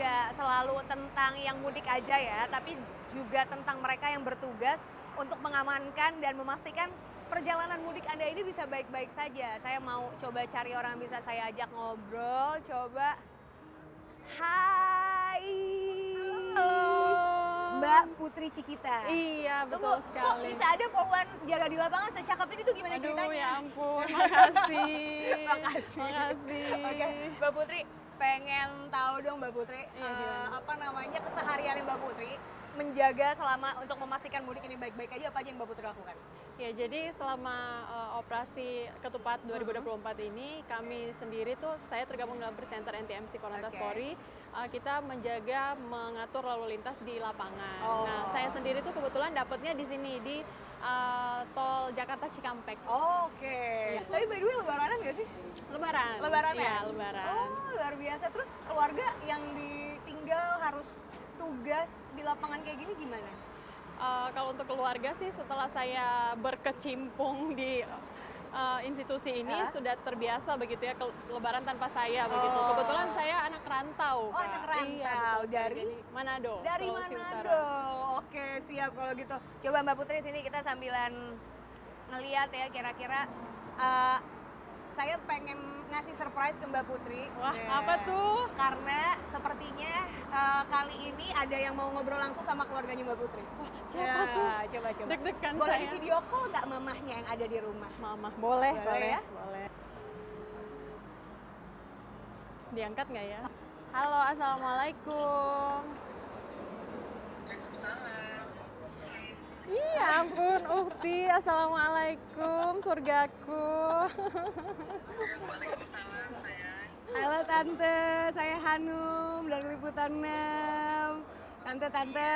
nggak selalu tentang yang mudik aja ya, tapi juga tentang mereka yang bertugas untuk mengamankan dan memastikan perjalanan mudik Anda ini bisa baik-baik saja. Saya mau coba cari orang yang bisa saya ajak ngobrol. Coba. Hai. Halo. Mbak Putri Cikita. Iya, betul Tunggu, sekali. kok bisa ada poluan jaga di lapangan secakep ini tuh gimana Aduh, ceritanya? ya ampun, makasih. Makasih. Makasih. Oke, Mbak Putri, pengen tahu dong Mbak Putri, gimana? apa namanya keseharian Mbak Putri menjaga selama untuk memastikan mudik ini baik-baik aja, apa aja yang Mbak Putri lakukan? Ya, jadi selama operasi Ketupat 2024 ini, kami sendiri tuh, saya tergabung dalam presenter NTMC Korlantas Oke. Polri, kita menjaga mengatur lalu lintas di lapangan. Oh. Nah, saya sendiri tuh kebetulan dapatnya di sini, di tol Jakarta Cikampek. Oke. Iya. Tapi by the way lebaran nggak sih? Lebaran. Lebaran Iya, ya? lebaran. Oh, luar biasa. Terus keluarga yang ditinggal harus tugas di lapangan kayak gini gimana? Kalau untuk keluarga sih setelah saya berkecimpung di institusi ini Ya. sudah terbiasa begitu ya lebaran tanpa saya begitu. Oh. Kebetulan saya anak rantau. Oh, Kak. anak rantau. Iya, betul sekali. Dari? Jadi Manado. Dari Sulawesi Utara. Manado. Oke, siap kalau gitu. Coba Mbak Putri sini kita sambilan ngeliat ya kira-kira saya pengen ngasih surprise ke Mbak Putri. Wah, Ya. apa tuh? Karena sepertinya kali ini ada yang mau ngobrol langsung sama keluarganya Mbak Putri. Wah, siapa tuh? Coba-coba. Deg-degan Boleh saya. di video call nggak mamahnya yang ada di rumah? Mama, boleh, Boleh boleh, ya? boleh. Diangkat nggak ya? Halo, assalamualaikum. Iya ampun, Ukti, assalamualaikum, surgaku. Halo Tante, saya Hanum dari Liputan 6. Tante,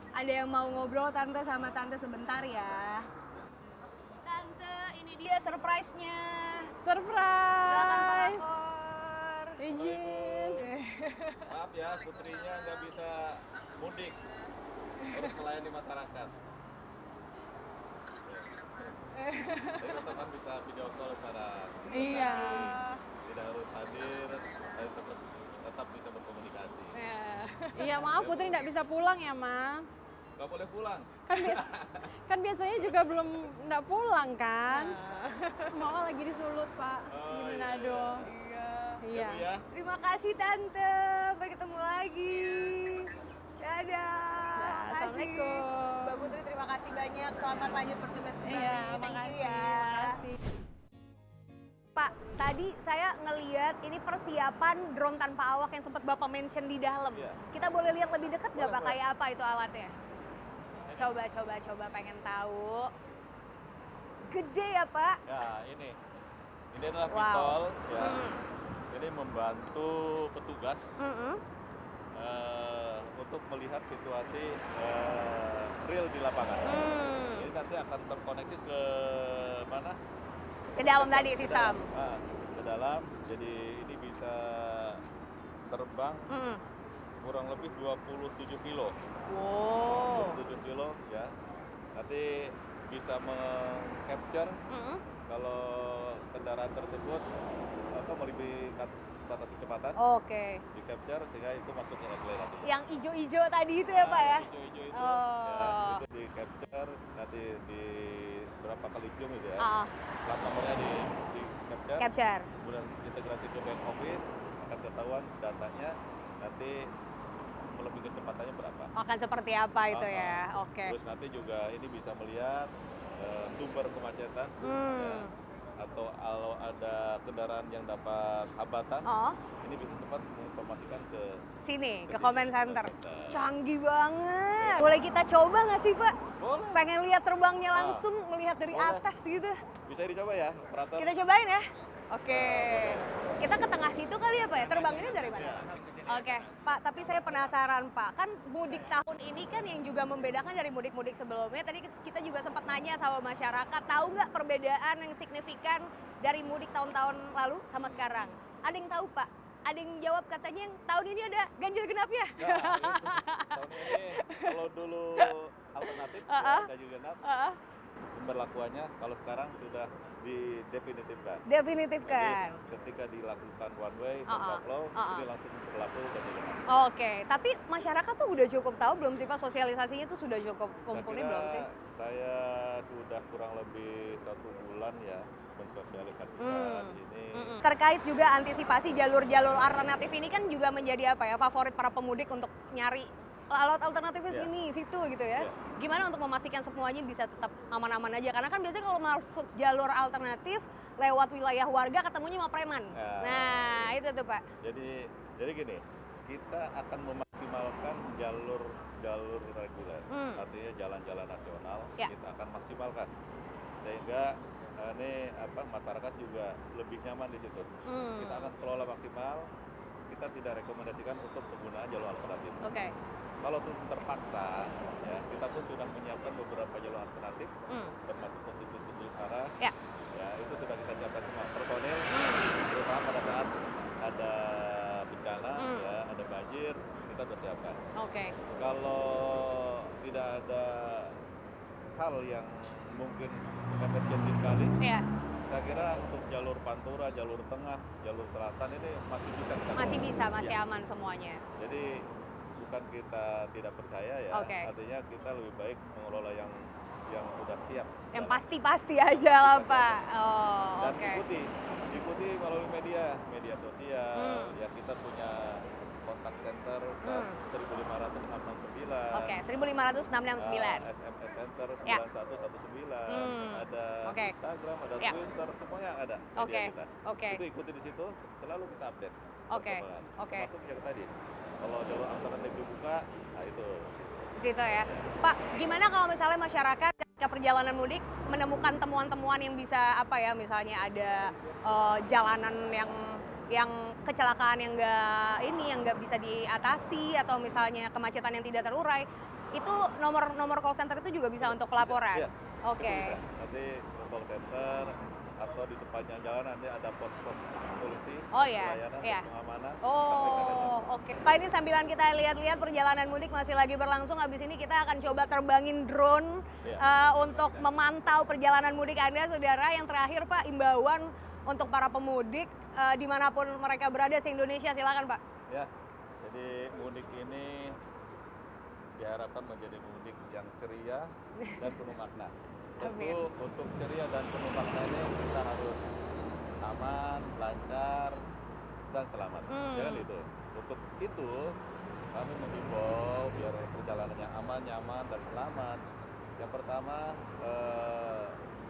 ada yang mau ngobrol Tante sama Tante sebentar ya. Tante, ini dia surprise-nya. Silakan Surprise. pelakor. Izin. Maaf ya, putrinya nggak bisa mudik, harus melayani masyarakat. Tapi tetap kan bisa video call sekarang. Iya. Tidak harus hadir, tapi tetap bisa berkomunikasi. Ya. Iya, maaf Putri nggak bisa pulang ya, Ma. Nggak boleh pulang. Kan biasanya juga belum nggak pulang kan? Mama lagi di Sulut, Pak, di Oh, iya, Manado. Iya. Iya. Bu ya. Terima kasih Tante, sampai ketemu lagi. Dadah. Makasih. Assalamualaikum. Mbak Putri terima kasih banyak. Selamat lanjut bertugas kembali. Iya, Thank you makasih. ya. Makasih. Pak, tadi saya ngeliat ini persiapan drone tanpa awak yang sempat Bapak mention di dalam. Iya. Kita boleh lihat lebih dekat nggak Pak? Boleh. Kayak apa itu alatnya? Coba pengen tahu. Gede ya Pak? Ya, ini adalah Wow. pitol. Ya. Hmm. Ini membantu petugas Mm-mm. untuk melihat situasi real di lapangan. Hmm. Ini nanti akan terkoneksi ke mana? Ke dalam tadi Ke sistem. dalam. Ah, ke dalam. Jadi ini bisa terbang Mm-mm. kurang lebih 27 kilo. Wow. 27 kilo ya. Nanti bisa meng-capture Mm-mm. kalau kendaraan tersebut melebihi batas kecepatan, Oke. di capture sehingga itu masuk ke akselerasi. Yang ijo-ijo tadi itu ya Pak ya? Hijau-hijau itu, Oh. ya, itu di capture, nanti di berapa kali zoom gitu ya. Ah, Plat nomornya di capture, capture. kemudian integrasi ke back office, akan ketahuan datanya, nanti melebihi kecepatannya berapa. Akan seperti apa itu Ah, ya? ah. Oke. Terus nanti juga ini bisa melihat sumber kemacetan, Hmm. ya, atau kalau ada kendaraan yang dapat hambatan, Oh, ini bisa cepat menginformasikan ke sini ke sini, comment center. comment center. Canggih banget. Boleh kita coba nggak sih Pak? Boleh, Pengen lihat terbangnya langsung, melihat dari Boleh. atas gitu. bisa dicoba ya, operator. Kita cobain ya. Oke. Kita ke tengah situ kali ya Pak ya? Terbang ini dari mana? Oke, Pak, tapi saya penasaran Pak, kan mudik tahun ini kan yang juga membedakan dari mudik-mudik sebelumnya, tadi kita juga sempat nanya sama masyarakat, tahu nggak perbedaan yang signifikan dari mudik tahun-tahun lalu sama sekarang? Ada yang tahu Pak? Ada yang jawab katanya yang tahun ini ada ganjil genap ya? Nah, itu. Tahun ini kalau dulu alternatif ya, ganjil genap, pemberlakuannya kalau sekarang sudah didefinitifkan. Definitifkan. Jadi ketika dilakukan one way, kontraflow, ini langsung berlaku ganjil genap. Oke, tapi masyarakat tuh udah cukup tahu belum sih Pak, sosialisasinya tuh sudah cukup mumpuni belum sih? Saya sudah kurang lebih 1 bulan ya mensosialisasikan ini. Terkait juga antisipasi jalur-jalur alternatif ini kan juga menjadi apa ya, favorit para pemudik untuk nyari laut alternatifnya sini, situ gitu ya. Gimana untuk memastikan semuanya bisa tetap aman-aman aja? Karena kan biasanya kalau masuk jalur alternatif lewat wilayah warga ketemunya sama preman. Nah, itu tuh Pak. Jadi gini, kita akan memaksimalkan jalur reguler, artinya jalan-jalan nasional kita akan maksimalkan sehingga masyarakat juga lebih nyaman di situ. Kita akan kelola maksimal. Kita tidak rekomendasikan untuk penggunaan jalur alternatif. Kalau terpaksa, ya kita pun sudah menyiapkan beberapa jalur alternatif, termasuk petunjuk-petunjuk arah. Ya itu sudah kita siapkan semua personil, terutama pada saat ada bencana, ya ada banjir, kita sudah siapkan. Kalau tidak ada hal yang mungkin emergensi sekali, saya kira untuk jalur Pantura, jalur tengah, jalur selatan ini masih bisa kita kelola. Masih aman semuanya. Jadi bukan kita tidak percaya ya, artinya kita lebih baik mengelola yang sudah siap. Yang pasti-pasti aja lah Pak. Dan ikuti melalui media sosial. Ya kita punya kontak center 15669. 15669. SMS center 9119. Ada Instagram, ada Twitter, semuanya ada media kita. Itu ikuti di situ, selalu kita update. Termasuk yang tadi. Kalau jalur alternatif dibuka, nah itu. Gitu ya. Pak, gimana kalau misalnya masyarakat ketika perjalanan mudik menemukan temuan-temuan yang bisa misalnya ada jalanan yang kecelakaan yang nggak bisa diatasi atau misalnya kemacetan yang tidak terurai, itu nomor call center itu juga bisa untuk pelaporan. Iya. Nanti call center atau di sepanjang jalan nanti ada pos-pos polisi, pelayanan, pengamanan. Pak, ini sambilan kita lihat-lihat perjalanan mudik masih lagi berlangsung. Habis ini kita akan coba terbangin drone untuk memantau perjalanan mudik Anda, saudara. Yang terakhir Pak, imbauan untuk para pemudik dimanapun mereka berada se-Indonesia, silakan Pak. Ya, jadi mudik ini diharapkan menjadi mudik yang ceria dan penuh makna. Tentu untuk ceria dan penuh makna ini kita harus aman, lancar, dan selamat. Jangan itu. Untuk itu kami mengimbau biar perjalanannya aman, nyaman, dan selamat. Yang pertama,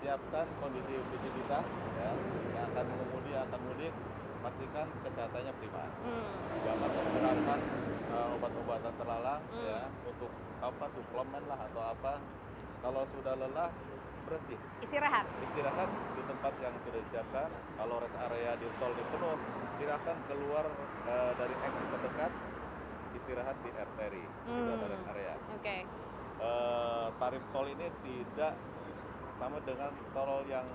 siapkan kondisi visibilitas ya, yang akan mengemudi, yang akan mudik, pastikan kesehatannya prima. Jangan menggunakan obat-obatan terlarang ya, untuk suplemen lah atau apa. Kalau sudah lelah, berhenti. Istirahat di tempat yang sudah disiapkan. Kalau rest area di tol ini penuh, silakan keluar dari exit terdekat, istirahat di arteri. Itu ada rest area. Tarif tol ini tidak sama dengan tol yang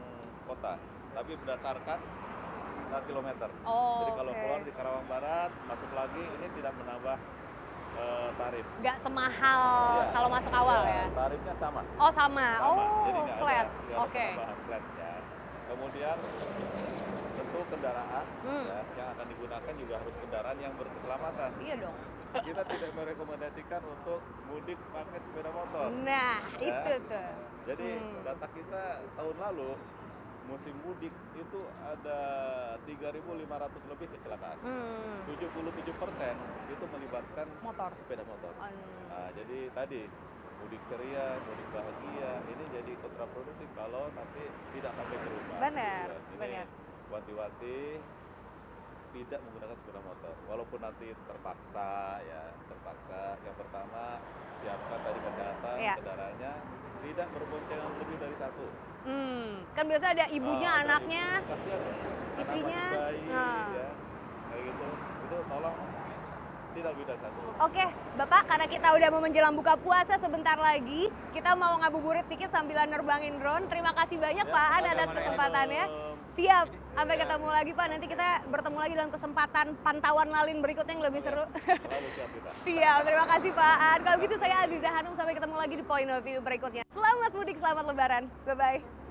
kota, tapi berdasarkan kilometer. Jadi kalau keluar di Karawang Barat, masuk lagi, ini tidak menambah tarif. Nggak semahal kalau masuk awal ya? Tarifnya sama. Sama. Jadi nggak flat. ada penambahan flat ya. Kemudian tentu kendaraan yang akan digunakan juga harus kendaraan yang berkeselamatan. Iya dong. Kita tidak merekomendasikan untuk mudik pakai sepeda motor. Nah, itu tuh. Jadi data kita tahun lalu musim mudik itu ada 3.500 lebih kecelakaan. 77% itu melibatkan sepeda motor. Nah, jadi tadi mudik ceria, mudik bahagia ini jadi kontraproduktif kalau nanti tidak sampai ke rumah. Benar. Wanti-wanti tidak menggunakan sepeda motor. Walaupun nanti terpaksa. Yang pertama siapkan tadi kesehatan kendaraannya, tidak berboncengan lebih dari satu. Kan biasa ada ibunya, anaknya, kasihan, istrinya. bayi, ya, kayak gitu. Itu tolong tidak lebih dari satu. Oke, Bapak, karena kita udah mau menjelang buka puasa sebentar lagi, kita mau ngabuburit dikit sambil nerbangin drone. Terima kasih banyak Pak An atas kesempatannya. Siap. Sampai ketemu lagi Pak. Nanti kita bertemu lagi dalam kesempatan pantauan lalin berikutnya yang lebih seru. Selalu siap kita. Siap. Terima kasih Pak An. Kalau gitu saya Aziza Hanum. Sampai ketemu lagi di Point of View berikutnya. Selamat mudik, selamat lebaran. Bye-bye.